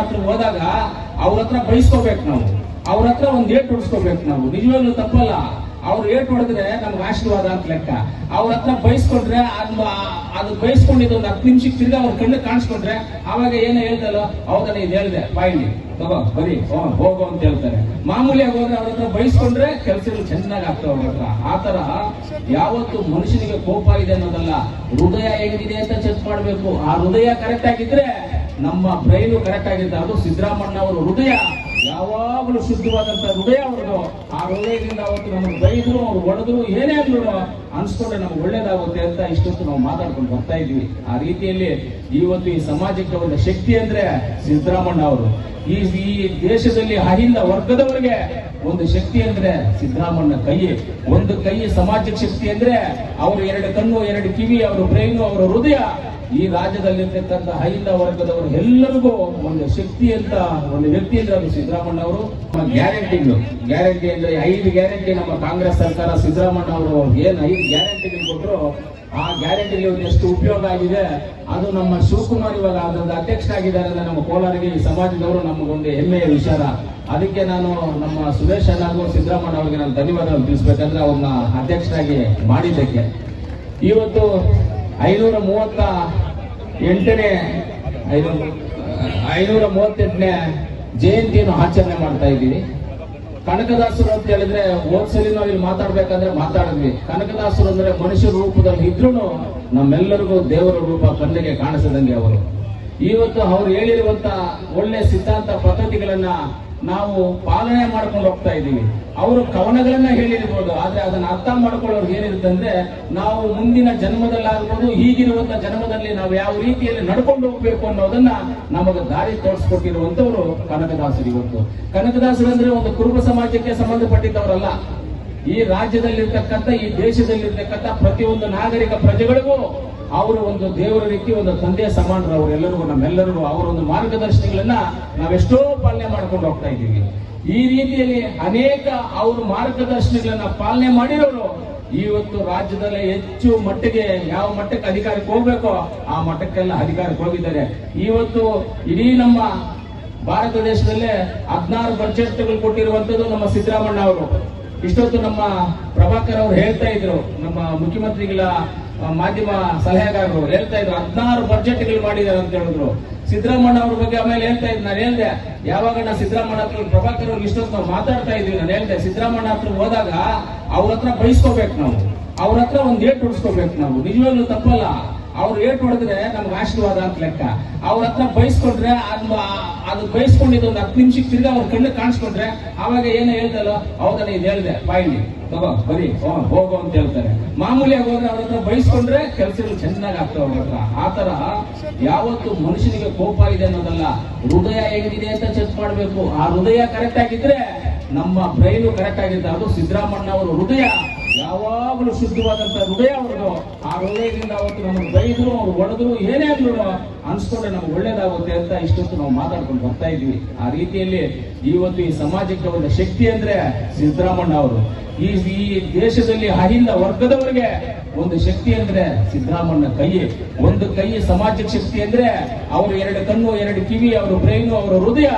ಹತ್ರ ಹೋದಾಗ ಅವ್ರ ಹತ್ರ ಬಯಸ್ಕೋಬೇಕು ನಾವು, ಅವ್ರ ಹತ್ರ ಒಂದ್ ಏಟ್ ಹೊಡ್ಸ್ಕೋಬೇಕು ನಾವು. ನಿಜವಾಗ್ಲೂ ತಪ್ಪಲ್ಲ. ಅವ್ರು ಏಟ್ ಹೊಡೆದ್ರೆ ನಮ್ಗೆ ಆಶೀರ್ವಾದ ಅಂತ ಲೆಕ್ಕ. ಅವ್ರ ಹತ್ರ ಬಯಸ್ಕೊಂಡ್ರೆ ಅದು ಬಯಸ್ಕೊಂಡಿದ್ದು ಒಂದು 10 ನಿಮಿಷಕ್ಕೆ ತಿರ್ಗಿ ಅವ್ರ ಕಣ್ಣು ಕಾಣಿಸ್ಕೊಂಡ್ರೆ ಅವಾಗ ಏನೋ ಹೇಳ್ದಲ್ಲ, ಹೌದಾ ಇದು ಹೇಳ್ದೆ ಬಾಯಿಲಿ ತಗೋ ಬರೀ ಹೋಗೋ ಅಂತ ಹೇಳ್ತಾರೆ. ಮಾಮೂಲಿಯಾಗಿ ಹೋದ್ರೆ ಅವ್ರ ಹತ್ರ ಬಯಸ್ಕೊಂಡ್ರೆ ಕೆಲಸಗಳು ಚೆನ್ನಾಗಿ ಆಗ್ತಾವ ಅವ್ರ ಹತ್ರ. ಆತರ ಯಾವತ್ತು ಮನುಷ್ಯನಿಗೆ ಕೋಪ ಇದೆ ಅನ್ನೋದಲ್ಲ, ಹೃದಯ ಹೇಗಿದೆ ಅಂತ ಚೆಕ್ ಮಾಡ್ಬೇಕು. ಆ ಹೃದಯ ಕರೆಕ್ಟ್ ಆಗಿದ್ರೆ ನಮ್ಮ ಬ್ರೈನು ಕರೆಕ್ಟ್ ಆಗಿರುತ್ತೆ. ಅದು ಸಿದ್ದರಾಮಣ್ಣ ಅವರ ಹೃದಯ ಯಾವಾಗಲೂ ಶುದ್ಧವಾದಂತ ಹೃದಯ ಅವ್ರದ್ದು. ಆ ಹೃದಯದಿಂದ ಅವತ್ತು ನಮಗೆ ಬೈದ್ರು, ಅವ್ರು ಹೊಡೆದ್ರು, ಏನೇ ಆದ್ರೂ ಅನ್ಸ್ಕೊಂಡ್ರೆ ನಮ್ಗೆ ಒಳ್ಳೇದಾಗುತ್ತೆ ಅಂತ ಇಷ್ಟೊತ್ತು ನಾವು ಮಾತಾಡ್ಕೊಂಡು ಬರ್ತಾ ಇದ್ವಿ. ಆ ರೀತಿಯಲ್ಲಿ ಇವತ್ತು ಈ ಸಮಾಜಕ್ಕೆ ಒಂದು ಶಕ್ತಿ ಅಂದ್ರೆ ಸಿದ್ದರಾಮಣ್ಣ ಅವರು. ಈ ದೇಶದಲ್ಲಿ ಅಹಿಂದ ವರ್ಗದವರಿಗೆ ಒಂದು ಶಕ್ತಿ ಅಂದ್ರೆ ಸಿದ್ದರಾಮಣ್ಣ ಕೈ. ಒಂದು ಕೈ ಸಮಾಜಕ್ಕೆ ಶಕ್ತಿ ಅಂದ್ರೆ ಅವರು 2 ಕಣ್ಣು 2 ಕಿವಿ, ಅವರ ಬ್ರೈನು, ಅವರ ಹೃದಯ. ಈ ರಾಜ್ಯದಲ್ಲಿರ್ತಕ್ಕಂಥ ಅಹಿಂದ ವರ್ಗದವರು ಎಲ್ಲರಿಗೂ ಒಂದು ಶಕ್ತಿ ಅಂತ ಒಂದು ವ್ಯಕ್ತಿ ಅಂದ್ರೆ ಅದು ಸಿದ್ದರಾಮಣ್ಣ ಅವರು. ಗ್ಯಾರಂಟಿ ಅಂದ್ರೆ 5 ಗ್ಯಾರಂಟಿ ನಮ್ಮ ಕಾಂಗ್ರೆಸ್ ಸರ್ಕಾರ ಸಿದ್ದರಾಮಣ್ಣ ಅವರು ಏನ್ 5 ಗ್ಯಾರಂಟಿಗಳು ಕೊಟ್ಟರು, ಆ ಗ್ಯಾರಂಟಿಗೆ ಎಷ್ಟು ಉಪಯೋಗ ಆಗಿದೆ. ಅದು ನಮ್ಮ ಶಿವಕುಮಾರ್ ಇವಾಗ ಅದೊಂದು ಅಧ್ಯಕ್ಷರಾಗಿದ್ದಾರೆ ಅಂದ್ರೆ ನಮ್ಮ ಕೋಲಾರಿಗೆ ಈ ಸಮಾಜದವರು ನಮಗೊಂದು ಹೆಮ್ಮೆಯ ವಿಚಾರ. ಅದಕ್ಕೆ ನಾನು ನಮ್ಮ ಸುರೇಶ್ ಅಣ್ಣಗೂ ಸಿದ್ದರಾಮಣ್ಣ ಅವರಿಗೆ ನಾನು ಧನ್ಯವಾದ ತಿಳಿಸ್ಬೇಕಂದ್ರೆ ಅವ್ರನ್ನ ಅಧ್ಯಕ್ಷರಾಗಿ ಮಾಡಿದ್ದಕ್ಕೆ. ಇವತ್ತು 538ನೇ ಜಯಂತಿಯನ್ನು ಆಚರಣೆ ಮಾಡ್ತಾ ಇದ್ದೀವಿ. ಕನಕದಾಸರು ಅಂತ ಹೇಳಿದ್ರೆ ಹೋದ್ಸಲಿ ನಾವು ಇಲ್ಲಿ ಮಾತಾಡ್ಬೇಕಂದ್ರೆ ಮಾತಾಡಿದ್ವಿ. ಕನಕದಾಸರು ಅಂದ್ರೆ ಮನುಷ್ಯ ರೂಪದಲ್ಲಿ ಇದ್ರೂ ನಮ್ಮೆಲ್ಲರಿಗೂ ದೇವರ ರೂಪ ಕಣ್ಣಿಗೆ ಕಾಣಿಸದಂಗೆ ಅವರು. ಇವತ್ತು ಅವ್ರು ಹೇಳಿರುವಂತ ಒಳ್ಳೆ ಸಿದ್ಧಾಂತ ಪದ್ಧತಿಗಳನ್ನ ನಾವು ಪಾಲನೆ ಮಾಡ್ಕೊಂಡು ಹೋಗ್ತಾ ಇದ್ದೀವಿ. ಅವರು ಕವನಗಳನ್ನ ಹೇಳಿರ್ಬೋದು, ಆದ್ರೆ ಅದನ್ನ ಅರ್ಥ ಮಾಡ್ಕೊಳ್ಳೋರ್ಗೆ ಏನಿರುತ್ತಂದ್ರೆ ನಾವು ಮುಂದಿನ ಜನ್ಮದಲ್ಲಾಗ್ಬೋದು, ಈಗಿರುವಂತ ಜನ್ಮದಲ್ಲಿ ನಾವು ಯಾವ ರೀತಿಯಲ್ಲಿ ನಡ್ಕೊಂಡು ಹೋಗ್ಬೇಕು ಅನ್ನೋದನ್ನ ನಮಗೆ ದಾರಿ ತೋರಿಸ್ಕೊಟ್ಟಿರುವಂತವ್ರು ಕನಕದಾಸರು. ಇವತ್ತು ಕನಕದಾಸರು ಅಂದ್ರೆ ಒಂದು ಕುರುಬ ಸಮಾಜಕ್ಕೆ ಸಂಬಂಧಪಟ್ಟಿದ್ದವರಲ್ಲ. ಈ ರಾಜ್ಯದಲ್ಲಿರ್ತಕ್ಕಂಥ, ಈ ದೇಶದಲ್ಲಿರ್ತಕ್ಕಂಥ ಪ್ರತಿಯೊಂದು ನಾಗರಿಕ ಪ್ರಜೆಗಳಿಗೂ ಅವರು ಒಂದು ದೇವರ ರೀತಿ, ಒಂದು ತಂದೆಯ ಸಮಾನರು ಅವರೆಲ್ಲರಿಗೂ, ನಮ್ಮೆಲ್ಲರಿಗೂ ಅವರ ಒಂದು ಮಾರ್ಗದರ್ಶನಗಳನ್ನ ನಾವೆಷ್ಟೋ ಪಾಲನೆ ಮಾಡ್ಕೊಂಡು ಹೋಗ್ತಾ ಇದ್ದೀವಿ. ಈ ರೀತಿಯಲ್ಲಿ ಅನೇಕ ಅವ್ರ ಮಾರ್ಗದರ್ಶನಗಳನ್ನ ಪಾಲನೆ ಮಾಡಿರೋರು ಇವತ್ತು ರಾಜ್ಯದಲ್ಲಿ ಹೆಚ್ಚು ಮಟ್ಟಿಗೆ ಯಾವ ಮಟ್ಟಕ್ಕೆ ಅಧಿಕಾರಕ್ಕೆ ಹೋಗ್ಬೇಕೋ ಆ ಮಟ್ಟಕ್ಕೆಲ್ಲ ಅಧಿಕಾರಕ್ಕೆ ಹೋಗಿದ್ದಾರೆ. ಇವತ್ತು ಇಡೀ ನಮ್ಮ ಭಾರತ ದೇಶದಲ್ಲೇ 16 ಬಜೆಟ್ಗಳು ಕೊಟ್ಟಿರುವಂತದ್ದು ನಮ್ಮ ಸಿದ್ದರಾಮಣ್ಣ ಅವರು. ಇಷ್ಟೊತ್ತು ನಮ್ಮ ಪ್ರಭಾಕರ್ ಅವರು ಹೇಳ್ತಾ ಇದ್ರು, ನಮ್ಮ ಮುಖ್ಯಮಂತ್ರಿಗಳ ಮಾಧ್ಯಮ ಸಲಹೆಗಾರರು ಹೇಳ್ತಾ ಇದ್ರು 16 ಬಜೆಟ್ಗಳು ಮಾಡಿದ್ದಾರೆ ಅಂತ ಹೇಳಿದ್ರು. ಸಿದ್ದರಾಮಣ್ಣ ಅವ್ರ ಬಗ್ಗೆ ಆಮೇಲೆ ಹೇಳ್ತಾ ಇದ್ರು, ನಾನು ಹೇಳ್ದೆ ಯಾವಾಗ ನಾ ಸಿದ್ದರಾಮಣ್ಣ ಹತ್ರ ಪ್ರಭಾಕರ್ ಅವ್ರು ಇಷ್ಟೊತ್ತು ನಾವು ಮಾತಾಡ್ತಾ ಇದ್ವಿ, ನಾನು ಹೇಳ್ದೆ ಸಿದ್ದರಾಮಣ್ಣ ಹತ್ರ ಹೋದಾಗ ಅವ್ರ ಹತ್ರ ಬಯಸ್ಕೋಬೇಕು ನಾವು, ಅವ್ರ ಹತ್ರ ಒಂದ್ ಏಟ್ ಹೊಡ್ಸ್ಕೋಬೇಕು ನಾವು. ನಿಜವಾಗ್ಲೂ ತಪ್ಪಲ್ಲ. ಅವ್ರು ಏಟ್ ಹೊಡೆದ್ರೆ ನಮ್ಗೆ ಆಶೀರ್ವಾದ ಅಂತ ಲೆಕ್ಕ. ಅವ್ರ ಹತ್ರ ಬಯಸ್ಕೊಂಡ್ರೆ ಅದು ಬಯಸ್ಕೊಂಡಿದ್ದು ಒಂದು 10 ನಿಮಿಷಕ್ಕೆ ತಿರ್ಗಿ ಅವ್ರ ಕಣ್ಣು ಕಾಣಿಸ್ಕೊಂಡ್ರೆ ಅವಾಗ ಏನೋ ಹೇಳ್ದಲ್ಲ, ಹೌದಾ ಇದು ಹೇಳ್ದೆ ಬಾಯಿಲಿ ತಗೋ ಬರೀ ಹೋಗೋ ಅಂತ ಹೇಳ್ತಾರೆ. ಮಾಮೂಲಿಯಾಗಿ ಹೋದ್ರೆ ಅವ್ರ ಹತ್ರ ಬಯಸ್ಕೊಂಡ್ರೆ ಕೆಲಸಗಳು ಚೆನ್ನಾಗಿ ಆಗ್ತಾವ ಅವ್ರ ಹತ್ರ. ಆತರ ಯಾವತ್ತು ಮನುಷ್ಯನಿಗೆ ಕೋಪ ಇದೆ ಅನ್ನೋದಲ್ಲ, ಹೃದಯ ಹೇಗಿದೆ ಅಂತ ಚೆಕ್ ಮಾಡ್ಬೇಕು. ಆ ಹೃದಯ ಕರೆಕ್ಟ್ ಆಗಿದ್ರೆ ನಮ್ಮ ಬ್ರೈನು ಕರೆಕ್ಟ್ ಆಗಿರುತ್ತೆ. ಅದು ಸಿದ್ದರಾಮಣ್ಣ ಅವರ ಹೃದಯ ಯಾವಾಗಲೂ ಶುದ್ಧವಾದಂತ ಹೃದಯ ಅವ್ರದ್ದು. ಆ ಹೃದಯದಿಂದ ಅವತ್ತು ನಮಗೆ ಬೈದ್ರು, ಅವ್ರು ಹೊಡೆದ್ರು, ಏನೇ ಆದ್ರೂ ಅನ್ಸ್ಕೊಂಡ್ರೆ ನಮ್ಗೆ ಒಳ್ಳೇದಾಗುತ್ತೆ ಅಂತ ಇಷ್ಟೊತ್ತು ನಾವು ಮಾತಾಡ್ಕೊಂಡು ಬರ್ತಾ ಇದ್ವಿ. ಆ ರೀತಿಯಲ್ಲಿ ಇವತ್ತು ಈ ಸಮಾಜಕ್ಕೆ ಒಂದು ಶಕ್ತಿ ಅಂದ್ರೆ ಸಿದ್ದರಾಮಣ್ಣ ಅವರು. ಈ ದೇಶದಲ್ಲಿ ಅಹಿಂದ ವರ್ಗದವರಿಗೆ ಒಂದು ಶಕ್ತಿ ಅಂದ್ರೆ ಸಿದ್ದರಾಮಣ್ಣ ಕೈ. ಒಂದು ಕೈ ಸಮಾಜಕ್ಕೆ ಶಕ್ತಿ ಅಂದ್ರೆ ಅವರು 2 ಕಣ್ಣು 2 ಕಿವಿ, ಅವರ ಬ್ರೈನು, ಅವರ ಹೃದಯ.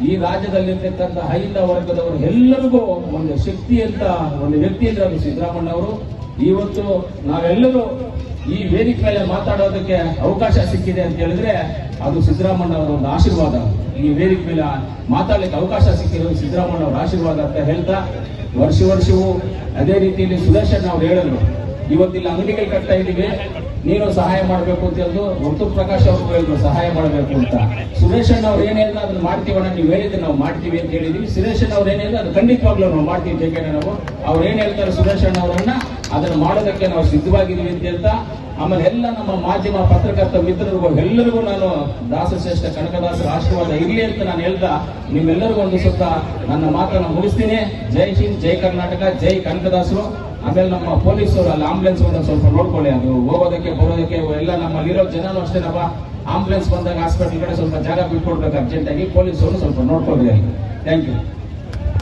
ಈ ರಾಜ್ಯದಲ್ಲಿರ್ತಕ್ಕಂಥ ಅಹಿಂದ ವರ್ಗದವರು ಎಲ್ಲರಿಗೂ ಒಂದು ಶಕ್ತಿ ಅಂತ ಒಂದು ವ್ಯಕ್ತಿ ಅಂದ್ರೆ ಅದು ಸಿದ್ದರಾಮಣ್ಣ ಅವರು. ಇವತ್ತು ನಾವೆಲ್ಲರೂ ಈ ವೇದಿಕೆ ಮೇಲೆ ಮಾತಾಡೋದಕ್ಕೆ ಅವಕಾಶ ಸಿಕ್ಕಿದೆ ಅಂತ ಹೇಳಿದ್ರೆ ಅದು ಸಿದ್ದರಾಮಣ್ಣ ಅವರ ಒಂದು ಆಶೀರ್ವಾದ. ಈ ವೇದಿಕೆ ಮೇಲೆ ಮಾತಾಡಲಿಕ್ಕೆ ಅವಕಾಶ ಸಿಕ್ಕಿರೋದು ಸಿದ್ದರಾಮಣ್ಣ ಅವರ ಆಶೀರ್ವಾದ ಅಂತ ಹೇಳ್ತಾ, ವರ್ಷವೂ ಅದೇ ರೀತಿಯಲ್ಲಿ ಸುದರ್ಶನ್ ಅವ್ರು ಹೇಳಿದ್ರು, ಇವತ್ತಿಲ್ಲ ಅಂಗಡಿಗಳು ಕಟ್ತಾ ಇದ್ದೀವಿ, ನೀನು ಸಹಾಯ ಮಾಡಬೇಕು ಅಂತ ಹೇಳಿದ್ರು. ಋತು ಪ್ರಕಾಶ್ ಅವರು ಹೇಳಿದ್ರು ಸಹಾಯ ಮಾಡಬೇಕು ಅಂತ. ಸುರೇಶ್ ಅಣ್ಣ ಅವ್ರು ಏನ್ ಹೇಳಿದ್ರು ಅದನ್ನ ಮಾಡ್ತೀವಣ್ಣ, ನೀವು ಹೇಳಿದ್ರೆ ನಾವು ಮಾಡ್ತೀವಿ ಅಂತ ಹೇಳಿದೀವಿ. ಸುರೇಶ್ ಅಣ್ಣ ಅವ್ರು ಏನ್ ಹೇಳಿದ್ರು ಅದು ಖಂಡಿತವಾಗ್ಲೂ ನಾವು ಮಾಡ್ತೀವಿ. ಜೊತೆಗೆ ನಾವು ಅವ್ರು ಏನ್ ಹೇಳ್ತಾರೆ ಸುರೇಶ್ ಅಣ್ಣ ಅವರನ್ನ ಅದನ್ನ ಮಾಡೋದಕ್ಕೆ ನಾವು ಸಿದ್ಧವಾಗಿದ್ದೀವಿ ಅಂತ ಹೇಳ್ತಾ, ಆಮೇಲೆ ಎಲ್ಲ ನಮ್ಮ ಮಾಧ್ಯಮ ಪತ್ರಕರ್ತ ಮಿತ್ರರಿಗೂ ಎಲ್ಲರಿಗೂ ನಾನು ದಾಸಶ್ರೇಷ್ಠ ಕನಕದಾಸರ ಆಶೀರ್ವಾದ ಇರಲಿ ಅಂತ ನಾನು ಹೇಳ್ತಾ ನಿಮ್ಮೆಲ್ಲರಿಗೂ ಒಂದು ಸುತ್ತ ನನ್ನ ಮಾತನ್ನ ಮುಗಿಸ್ತೀನಿ. ಜೈ ಹಿಂದ್, ಜೈ ಕರ್ನಾಟಕ, ಜೈ ಕನಕದಾಸರು. ಆಮೇಲೆ ನಮ್ಮ ಪೊಲೀಸರು ಅಲ್ಲಿ ಆಂಬುಲೆನ್ಸ್ ಬಂದಾಗ ಸ್ವಲ್ಪ ನೋಡ್ಕೊಳ್ಳಿ, ಅದು ಹೋಗೋದಕ್ಕೆ ಬರೋದಕ್ಕೆ ಎಲ್ಲ ನಮ್ಮಲ್ಲಿರೋ ಜನನು ಅಷ್ಟೇನಪ್ಪ, ಆಂಬುಲೆನ್ಸ್ ಬಂದಾಗ ಹಾಸ್ಪಿಟಲ್ ಕಡೆ ಸ್ವಲ್ಪ ಜಾಗ ಬಿಟ್ಕೊಡ್ಬೇಕು ಅರ್ಜೆಂಟ್ ಆಗಿ. ಪೊಲೀಸರು ಸ್ವಲ್ಪ ನೋಡ್ಕೊಳ್ರಿ. Thank you.